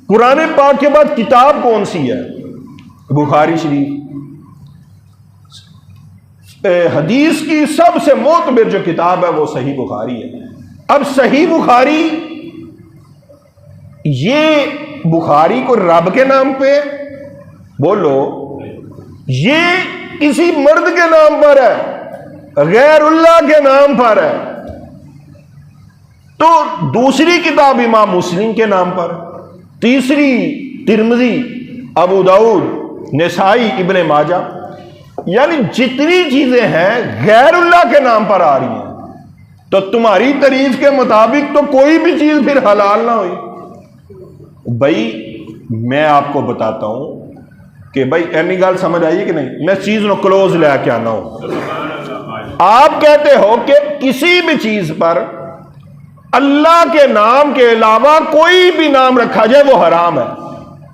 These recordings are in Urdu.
قرآن پاک کے بعد کتاب کون سی ہے؟ بخاری شریف۔ حدیث کی سب سے معتبر جو کتاب ہے وہ صحیح بخاری ہے۔ اب صحیح بخاری، یہ بخاری کو رب کے نام پہ بولو، یہ کسی مرد کے نام پر ہے، غیر اللہ کے نام پر ہے، تو دوسری کتاب امام مسلم کے نام پر، تیسری ترمذی، ابو داؤد، نسائی، ابن ماجہ، یعنی جتنی چیزیں ہیں غیر اللہ کے نام پر آ رہی ہیں، تو تمہاری تعریف کے مطابق تو کوئی بھی چیز پھر حلال نہ ہوئی۔ بھائی میں آپ کو بتاتا ہوں کہ بھائی اینی گال سمجھ آئیے کہ نہیں، میں چیز نو کلوز لے کے آنا ہوں۔ آپ کہتے ہو کہ کسی بھی چیز پر اللہ کے نام کے علاوہ کوئی بھی نام رکھا جائے وہ حرام ہے،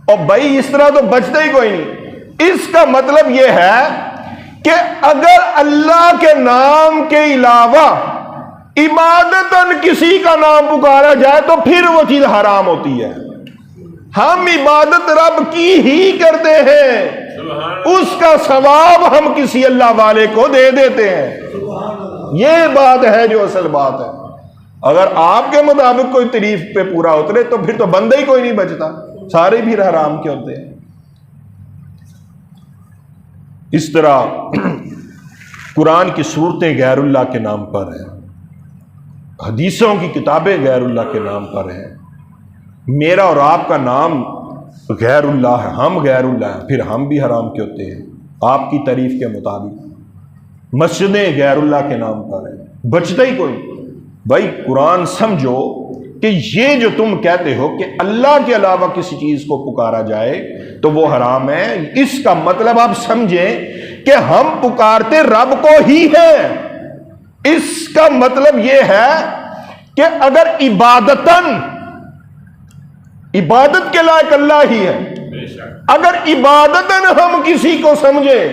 اور بھائی اس طرح تو بچتا ہی کوئی نہیں۔ اس کا مطلب یہ ہے کہ اگر اللہ کے نام کے علاوہ عبادتاً کسی کا نام پکارا جائے تو پھر وہ چیز حرام ہوتی ہے۔ ہم عبادت رب کی ہی کرتے ہیں، اس کا ثواب ہم کسی اللہ والے کو دے دیتے ہیں، یہ بات ہے جو اصل بات ہے۔ اگر آپ کے مطابق کوئی تعریف پہ پورا اترے تو پھر تو بندہ ہی کوئی نہیں بچتا، سارے بھی حرام کے ہوتے ہیں۔ اس طرح قرآن کی صورتیں غیر اللہ کے نام پر ہیں، حدیثوں کی کتابیں غیر اللہ کے نام پر ہیں، میرا اور آپ کا نام غیر اللہ ہے، ہم غیر اللہ ہیں، پھر ہم بھی حرام کے ہوتے ہیں آپ کی تعریف کے مطابق۔ مسجدیں غیر اللہ کے نام پر ہیں، بچتا ہی کوئی۔ بھائی قرآن سمجھو کہ یہ جو تم کہتے ہو کہ اللہ کے علاوہ کسی چیز کو پکارا جائے تو وہ حرام ہے، اس کا مطلب آپ سمجھیں کہ ہم پکارتے رب کو ہی ہیں۔ اس کا مطلب یہ ہے کہ اگر عبادت کے لائق اللہ ہی ہے، اگر عبادتاً ہم کسی کو سمجھیں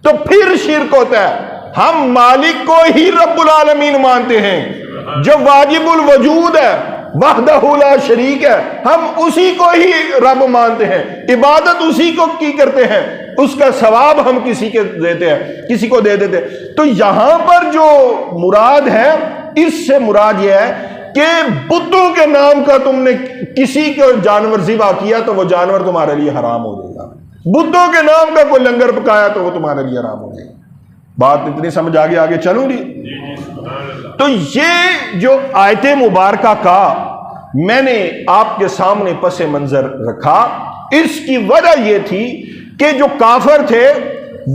تو پھر شرک ہوتا ہے۔ ہم مالک کو ہی رب العالمین مانتے ہیں جو واجب الوجود ہے، وحدہ لا شریک ہے، ہم اسی کو ہی رب مانتے ہیں، عبادت اسی کو کی کرتے ہیں، اس کا ثواب ہم کسی کے دیتے ہیں، کسی کو دے دیتے ہیں۔ تو یہاں پر جو مراد ہے، اس سے مراد یہ ہے کہ بتوں کے نام کا تم نے کسی کو جانور ذبح کیا تو وہ جانور تمہارے لیے حرام ہو جائے گا، بتوں کے نام کا کوئی لنگر پکایا تو وہ تمہارے لیے حرام ہو جائے گا۔ بات اتنی سمجھ آگے چلوں گی؟ تو یہ جو آیت مبارکہ کا میں نے آپ کے سامنے پس منظر رکھا، اس کی وجہ یہ تھی کہ جو کافر تھے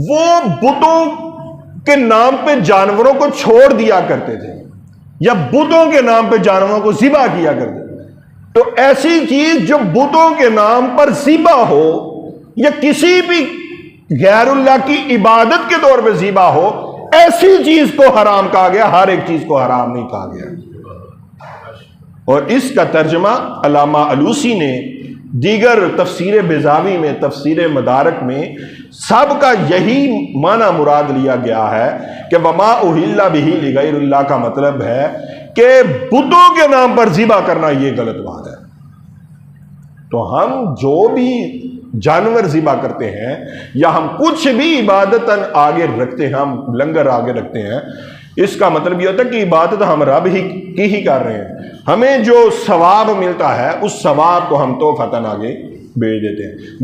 وہ بتوں کے نام پہ جانوروں کو چھوڑ دیا کرتے تھے، یا بتوں کے نام پہ جانوروں کو ذبح کیا کرتے تھے۔ تو ایسی چیز جو بتوں کے نام پر ذبح ہو یا کسی بھی غیر اللہ کی عبادت کے طور پہ ذبح ہو، ایسی چیز کو حرام کہا گیا، ہر ایک چیز کو حرام نہیں کہا گیا۔ اور اس کا ترجمہ علامہ علوسی نے دیگر تفسیر بیضاوی میں، تفسیر مدارک میں سب کا یہی معنی مراد لیا گیا ہے کہ وما اہل بہ لغیر اللہ کا مطلب ہے کہ بتوں کے نام پر ذبح کرنا یہ غلط بات ہے۔ تو ہم جو بھی جانور ذبح کرتے ہیں یا ہم کچھ بھی عبادتاً آگے رکھتے ہیں، ہم لنگر آگے رکھتے ہیں، اس کا مطلب یہ ہوتا ہے کہ عبادت ہم رب کی ہی کر رہے ہیں، ہمیں جو ثواب ملتا ہے اس ثواب کو ہم تحفۃً آگے بھیج دیتے ہیں۔